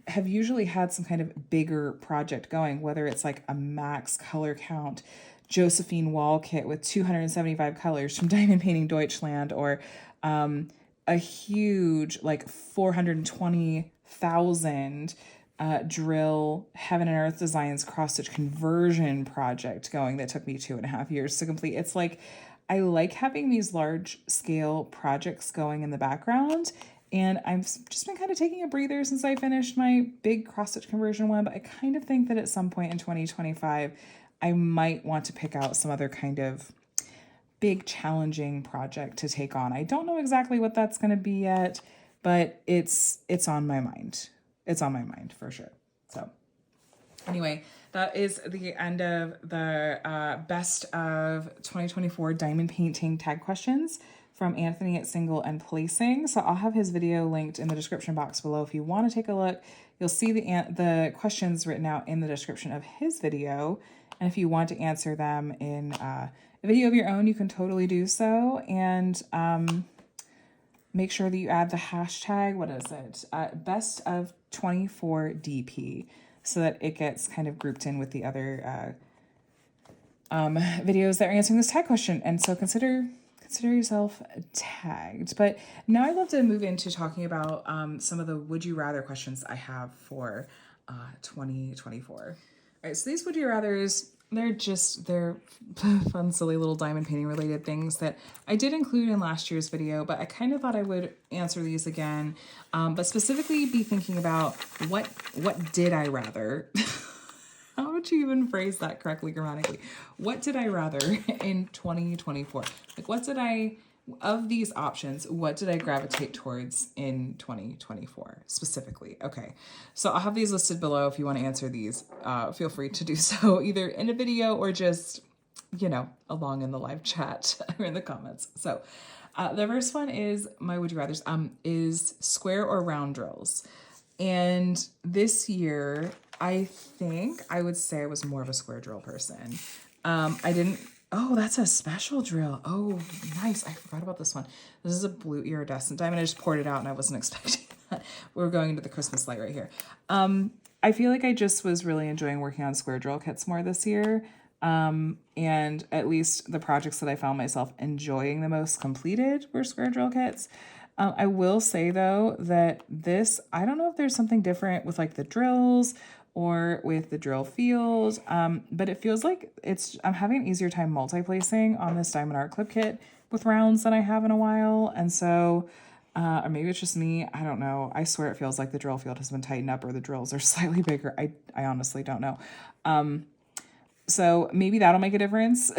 S1: have usually had some kind of bigger project going, whether it's like a max color count Josephine wall kit with 275 colors from Diamond Painting Deutschland, or a huge like 420,000 drill Heaven and Earth Designs cross-stitch conversion project going that took me 2.5 years to complete. It's like, I like having these large scale projects going in the background, and I've just been kind of taking a breather since I finished my big cross-stitch conversion one, but I kind of think that at some point in 2025, I might want to pick out some other kind of big challenging project to take on. I don't know exactly what that's going to be yet, but it's on my mind. It's on my mind for sure. So anyway, that is the end of the best of 2024 diamond painting tag questions from Anthony at Single and Placing. So I'll have his video linked in the description box below. If you want to take a look, you'll see the questions written out in the description of his video. And if you want to answer them in a video of your own, you can totally do so. And make sure that you add the hashtag, what is it? Best of 24 DP, so that it gets kind of grouped in with the other videos that are answering this tag question. And so consider yourself tagged. But now I'd love to move into talking about some of the would you rather questions I have for 2024. All right, so these would you rathers, they're fun, silly little diamond painting related things that I did include in last year's video, but I kind of thought I would answer these again, but specifically be thinking about what did I rather? How would you even phrase that correctly grammatically? What did I rather in 2024? Like, what did I, of these options, what did I gravitate towards in 2024 specifically? Okay, so I'll have these listed below if you want to answer these. Feel free to do so either in a video or just, along in the live chat or in the comments. So the first one is my would you rathers is square or round drills. And this year, I think I would say I was more of a square drill person. Oh, that's a special drill. Oh, nice. I forgot about this one. This is a blue iridescent diamond. I just poured it out and I wasn't expecting that. We're going into the Christmas light right here. I feel like I just was really enjoying working on square drill kits more this year. And at least the projects that I found myself enjoying the most completed were square drill kits. I will say though that I don't know if there's something different with like the drills or with the drill field, but it feels like I'm having an easier time multi-placing on this Diamond Art Clip kit with rounds than I have in a while. And so, or maybe it's just me, I don't know. I swear it feels like the drill field has been tightened up or the drills are slightly bigger. I honestly don't know. So maybe that'll make a difference.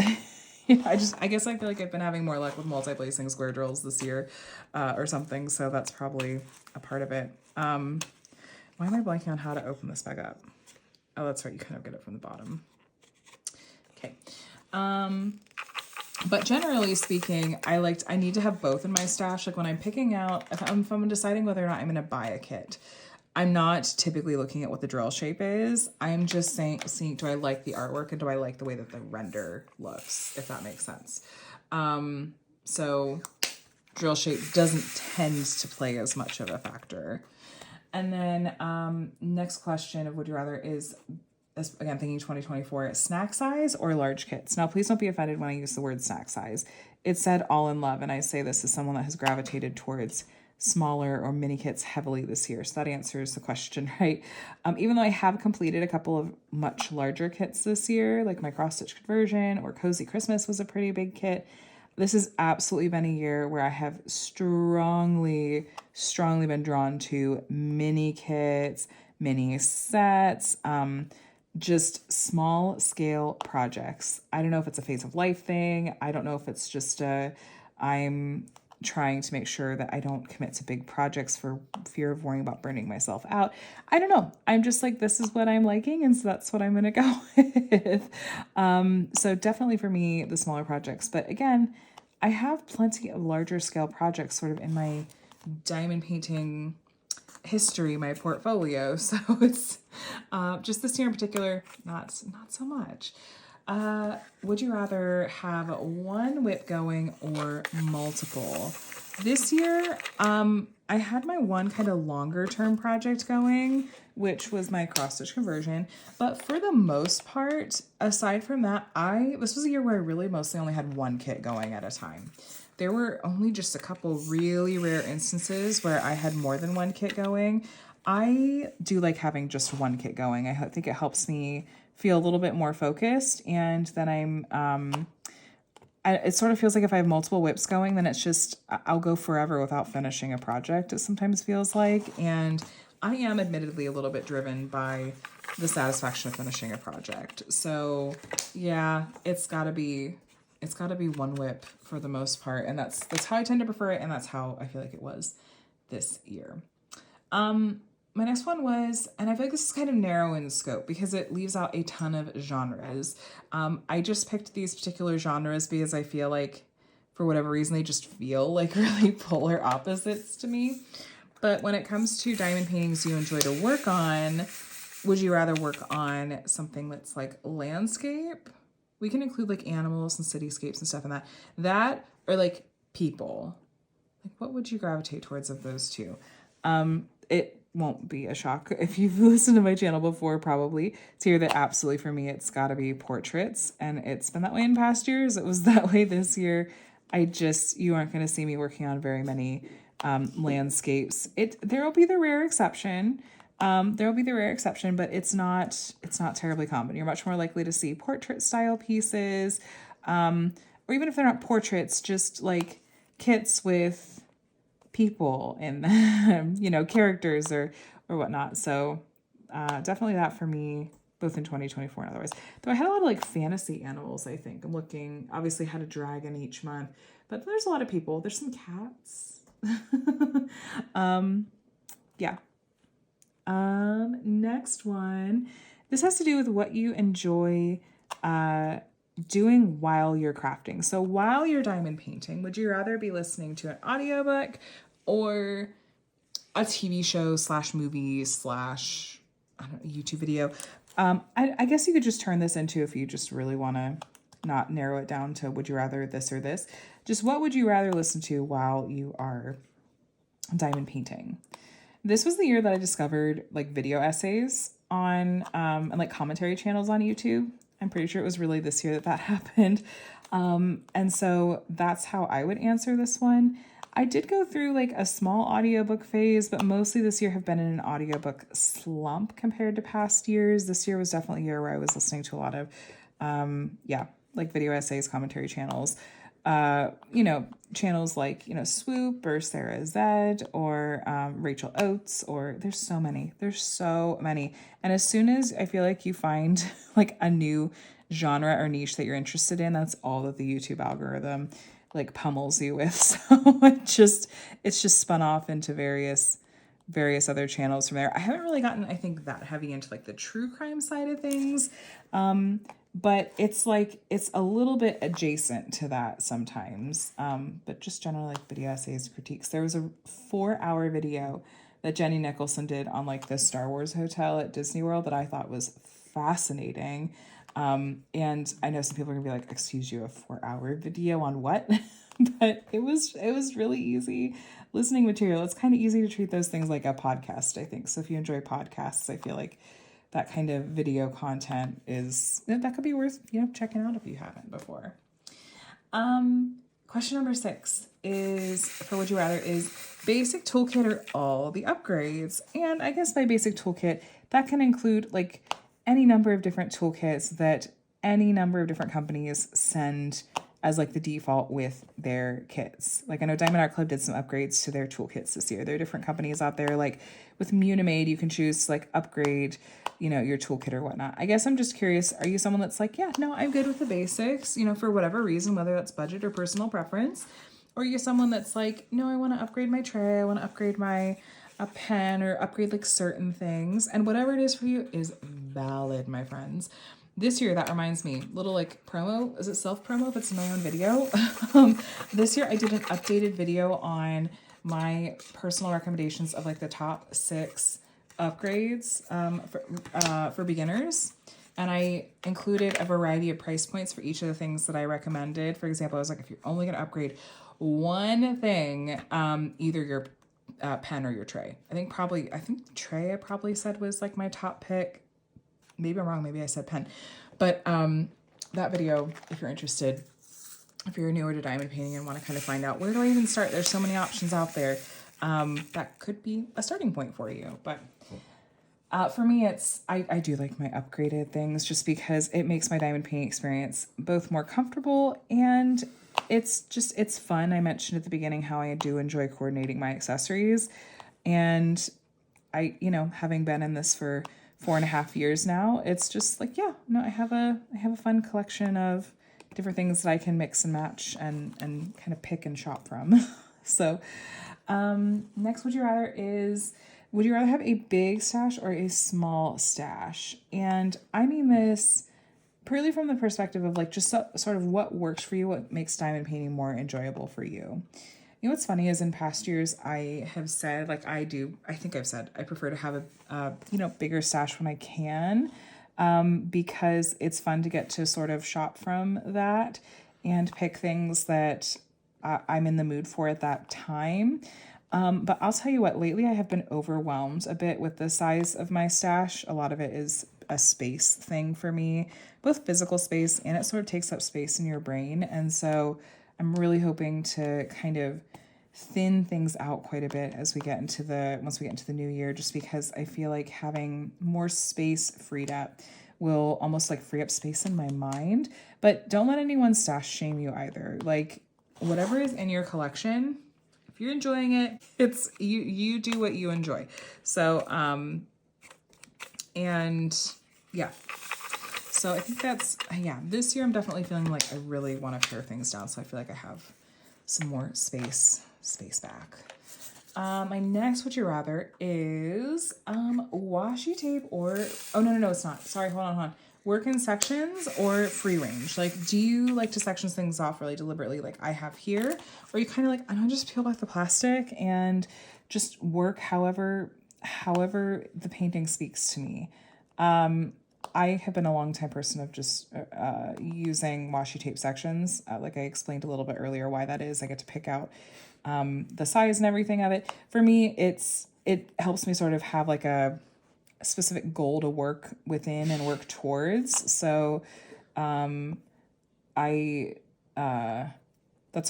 S1: I guess I feel like I've been having more luck with multi-placing square drills this year, or something. So that's probably a part of it. Why am I blanking on how to open this back up? Oh, that's right. You kind of get it from the bottom. Okay. But generally speaking, I need to have both in my stash. Like when I'm picking out, if I'm deciding whether or not I'm going to buy a kit, I'm not typically looking at what the drill shape is. I'm just seeing, do I like the artwork and do I like the way that the render looks, if that makes sense. So drill shape doesn't tend to play as much of a factor. And then next question of would you rather is, again, thinking 2024, snack size or large kits? Now, please don't be offended when I use the word snack size. It said all in love, and I say this as someone that has gravitated towards smaller or mini kits heavily this year. So that answers the question, right? Even though I have completed a couple of much larger kits this year, like my cross-stitch conversion or Cozy Christmas was a pretty big kit, this has absolutely been a year where I have strongly been drawn to mini kits, mini sets, just small scale projects. I don't know if it's a phase of life thing. I don't know if it's just I'm trying to make sure that I don't commit to big projects for fear of worrying about burning myself out. I don't know. I'm just like, this is what I'm liking, and so that's what I'm going to go with. So definitely for me, the smaller projects. But again, I have plenty of larger scale projects sort of in my diamond painting history, my portfolio. So it's just this year in particular, not so much. Would you rather have one whip going or multiple? This year, I had my one kind of longer term project going, which was my cross stitch conversion. But for the most part, aside from that, this was a year where I really mostly only had one kit going at a time. There were only just a couple really rare instances where I had more than one kit going. I do like having just one kit going. I think it helps me feel a little bit more focused, and then it sort of feels like if I have multiple whips going, then it's just, I'll go forever without finishing a project, it sometimes feels like. And I am admittedly a little bit driven by the satisfaction of finishing a project. So yeah, it's gotta be one whip for the most part. And that's how I tend to prefer it. And that's how I feel like it was this year. My next one was, and I feel like this is kind of narrow in scope because it leaves out a ton of genres. I just picked these particular genres because I feel like, for whatever reason, they just feel like really polar opposites to me. But when it comes to diamond paintings you enjoy to work on, would you rather work on something that's like landscape? We can include like animals and cityscapes and stuff in that. That, or like people. Like, what would you gravitate towards of those two? It won't be a shock if you've listened to my channel before, probably, to hear that absolutely for me it's got to be portraits, and it's been that way in past years. It was that way this year. You aren't going to see me working on very many landscapes. There will be the rare exception. But it's not terribly common. You're much more likely to see portrait style pieces, or even if they're not portraits, just like kits with people in them, characters or whatnot. So definitely that for me, both in 2024 and otherwise. Though I had a lot of like fantasy animals, I think. I'm looking, obviously had a dragon each month, but there's a lot of people. There's some cats. Yeah. Next one. This has to do with what you enjoy doing while you're crafting. So while you're diamond painting, would you rather be listening to an audiobook or a TV show / movie / I don't know, YouTube video? I guess you could just turn this into, if you just really want to not narrow it down to would you rather this or this, just what would you rather listen to while you are diamond painting? This was the year that I discovered like video essays on and like commentary channels on YouTube. I'm pretty sure it was really this year that happened. And so that's how I would answer this one. I did go through like a small audiobook phase, but mostly this year have been in an audiobook slump compared to past years. This year was definitely a year where I was listening to a lot of, like video essays, commentary channels, channels like, Swoop or Sarah Zed or Rachel Oates, or there's so many. And as soon as I feel like you find like a new genre or niche that you're interested in, that's all that the YouTube algorithm like pummels you with. So it's just spun off into various other channels from there. I haven't really gotten, I think, that heavy into like the true crime side of things. But it's a little bit adjacent to that sometimes. But just generally like video essays, critiques. There was a 4-hour video that Jenny Nicholson did on like the Star Wars hotel at Disney World that I thought was fascinating. And I know some people are gonna be like, excuse you, a 4-hour video on what? But it was really easy listening material. It's kind of easy to treat those things like a podcast, I think. So if you enjoy podcasts, I feel like that kind of video content that could be worth, checking out if you haven't before. Question number 6 is, for would you rather, is basic toolkit or all the upgrades? And I guess by basic toolkit, that can include like any number of different toolkits that any number of different companies send as like the default with their kits. Like I know Diamond Art Club did some upgrades to their toolkits this year. There are different companies out there, like with Munimade, you can choose to like upgrade, your toolkit or whatnot. I guess I'm just curious, are you someone that's like, yeah, no, I'm good with the basics, for whatever reason, whether that's budget or personal preference? Or are you someone that's like, no, I want to upgrade my tray, I want to upgrade a pen, or upgrade like certain things, and whatever it is for you is valid, my friends. This year, that reminds me, little like promo, is it self-promo if it's my own video? This year I did an updated video on my personal recommendations of like the top 6 upgrades for beginners. And I included a variety of price points for each of the things that I recommended. For example, I was like, if you're only going to upgrade one thing, either your pen or your tray. I think tray I probably said was like my top pick. Maybe I'm wrong. Maybe I said pen. But that video, if you're interested, if you're newer to diamond painting and want to kind of find out where do I even start, there's so many options out there. That could be a starting point for you. But For me, I do like my upgraded things just because it makes my diamond painting experience both more comfortable and it's fun. I mentioned at the beginning how I do enjoy coordinating my accessories. And having been in this for 4.5 years now, it's just like, yeah, no, I have a fun collection of different things that I can mix and match and kind of pick and shop from. So next, would you rather have a big stash or a small stash? And I mean this purely from the perspective of like just sort of what works for you, what makes diamond painting more enjoyable for you. You know what's funny is in past years I have said, like I think I've said I prefer to have a bigger stash when I can, because it's fun to get to sort of shop from that and pick things that I'm in the mood for at that time. But I'll tell you what, lately I have been overwhelmed a bit with the size of my stash. A lot of it is a space thing for me, both physical space and it sort of takes up space in your brain. And so I'm really hoping to kind of thin things out quite a bit as once we get into the new year, just because I feel like having more space freed up will almost like free up space in my mind. But don't let anyone stash shame you either. Like whatever is in your collection, if you're enjoying it, it's you do what you enjoy. So and yeah. So I think this year I'm definitely feeling like I really want to pare things down. So I feel like I have some more space back. My next would you rather is washi tape or no, it's not. Sorry, hold on. Work in sections or free range? Like, do you like to section things off really deliberately like I have here? Or you kind of like, I don't just peel back the plastic and just work however the painting speaks to me. I have been a long time person of just using washi tape sections. Like I explained a little bit earlier why that is. I get to pick out the size and everything of it. For me, it helps me sort of have like a specific goal to work within and work towards. So that's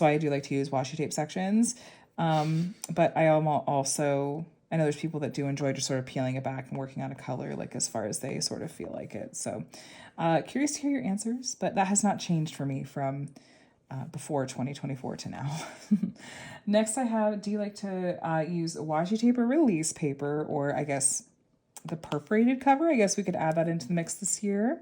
S1: why I do like to use washi tape sections. But I am also, I know there's people that do enjoy just sort of peeling it back and working on a color, like as far as they sort of feel like it. So curious to hear your answers, but that has not changed for me from before 2024 to now. Next I have, do you like to use washi tape or release paper, or I guess the perforated cover? I guess we could add that into the mix this year.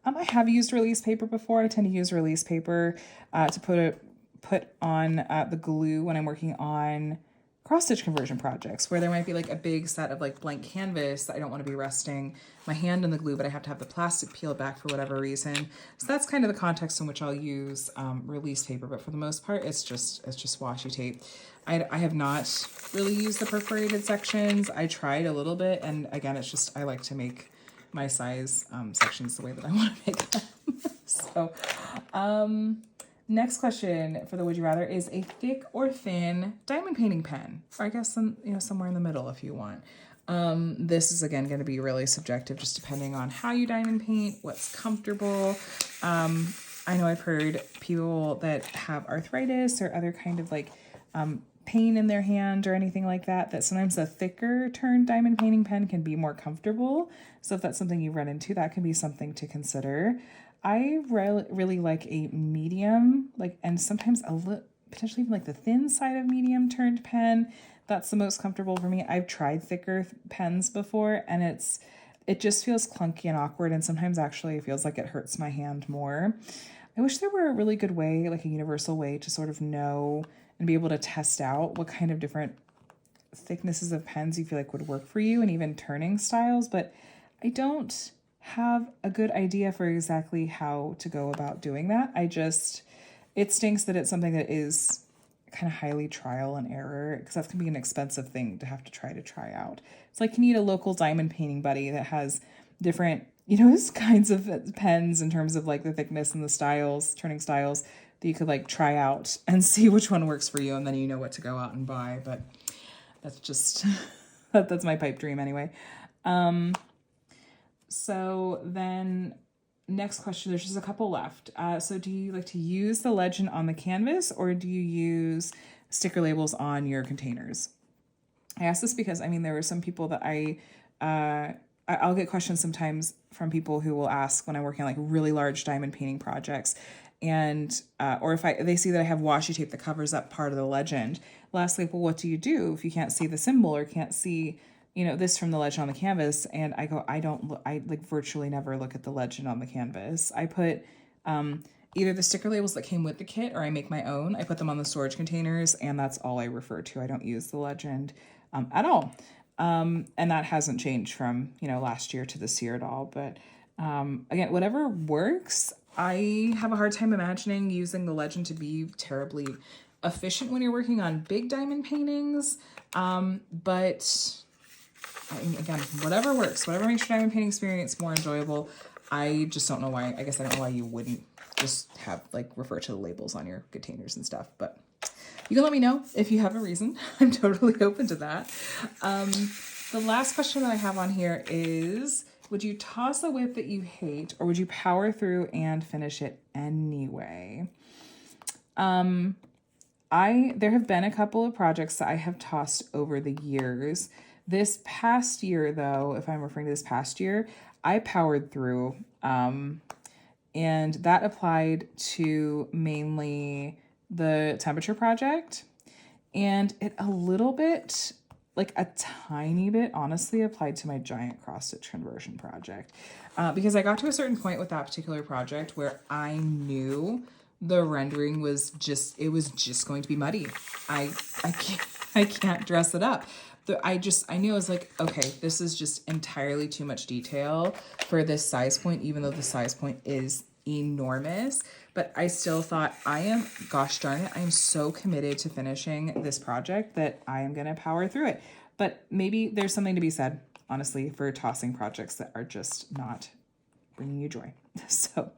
S1: I have used release paper before. I tend to use release paper to put on the glue when I'm working on cross-stitch conversion projects where there might be like a big set of like blank canvas that I don't want to be resting my hand in the glue, but I have to have the plastic peeled back for whatever reason. So that's kind of the context in which I'll use release paper, but for the most part, it's just washi tape. I have not really used the perforated sections. I tried a little bit, and again, it's just I like to make my size sections the way that I want to make them. So, next question for the would you rather is a thick or thin diamond painting pen, or I guess somewhere in the middle if you want. This is again going to be really subjective, just depending on how you diamond paint, what's comfortable. I know I've heard people that have arthritis or other kind of like pain in their hand or anything like that, that sometimes a thicker turned diamond painting pen can be more comfortable. So if that's something you run into, that can be something to consider. I really like a medium, and sometimes potentially even like the thin side of medium turned pen. That's the most comfortable for me. I've tried thicker pens before, and it just feels clunky and awkward, and sometimes actually it feels like it hurts my hand more. I wish there were a really good way, like a universal way to sort of know and be able to test out what kind of different thicknesses of pens you feel like would work for you, and even turning styles, but I don't have a good idea for exactly how to go about doing that. It stinks that it's something that is kind of highly trial and error, because that can be an expensive thing to have to try out. It's like you need a local diamond painting buddy that has different, kinds of pens in terms of like the thickness and the styles, turning styles that you could like try out and see which one works for you, and then you know what to go out and buy. But that's just that's my pipe dream anyway. So then next question, there's just a couple left. So do you like to use the legend on the canvas, or do you use sticker labels on your containers? I ask this because, there were some people that I I'll get questions sometimes from people who will ask when I'm working on like really large diamond painting projects, and or if they see that I have washi tape that covers up part of the legend. Lastly, well, what do you do if you can't see the symbol or can't see, this from the legend on the canvas? And I go, I like virtually never look at the legend on the canvas. I put either the sticker labels that came with the kit or I make my own. I put them on the storage containers, and that's all I refer to. I don't use the legend at all. And that hasn't changed from, last year to this year at all. But again, whatever works. I have a hard time imagining using the legend to be terribly efficient when you're working on big diamond paintings. But again, whatever works, whatever makes your diamond painting experience more enjoyable. I just don't know why. I guess I don't know why you wouldn't just have refer to the labels on your containers and stuff. But you can let me know if you have a reason. I'm totally open to that. The last question that I have on here is, would you toss a whip that you hate, or would you power through and finish it anyway? There have been a couple of projects that I have tossed over the years. This past year, though, if I'm referring to this past year, I powered through, and that applied to mainly the temperature project, and it a little bit, a tiny bit, honestly, applied to my giant cross stitch conversion project, because I got to a certain point with that particular project where I knew the rendering was just going to be muddy. I can't dress it up. I knew, I was like, okay, this is just entirely too much detail for this size point, even though the size point is enormous. But I still thought, gosh darn it, I am so committed to finishing this project that I am going to power through it. But maybe there's something to be said, honestly, for tossing projects that are just not bringing you joy. So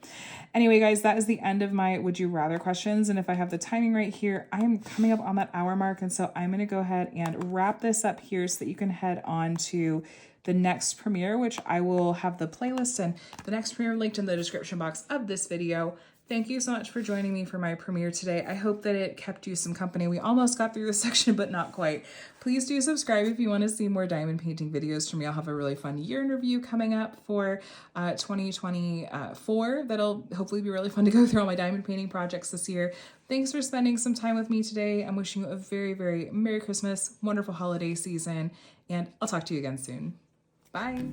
S1: anyway, guys, that is the end of my would you rather questions. And if I have the timing right here, I am coming up on that hour mark. And so I'm going to go ahead and wrap this up here so that you can head on to the next premiere, which I will have the playlist and the next premiere linked in the description box of this video. Thank you so much for joining me for my premiere today. I hope that it kept you some company. We almost got through this section, but not quite. Please do subscribe if you want to see more diamond painting videos from me. I'll have a really fun year in review coming up for 2024. That'll hopefully be really fun to go through all my diamond painting projects this year. Thanks for spending some time with me today. I'm wishing you a very, very Merry Christmas, wonderful holiday season, and I'll talk to you again soon. Bye.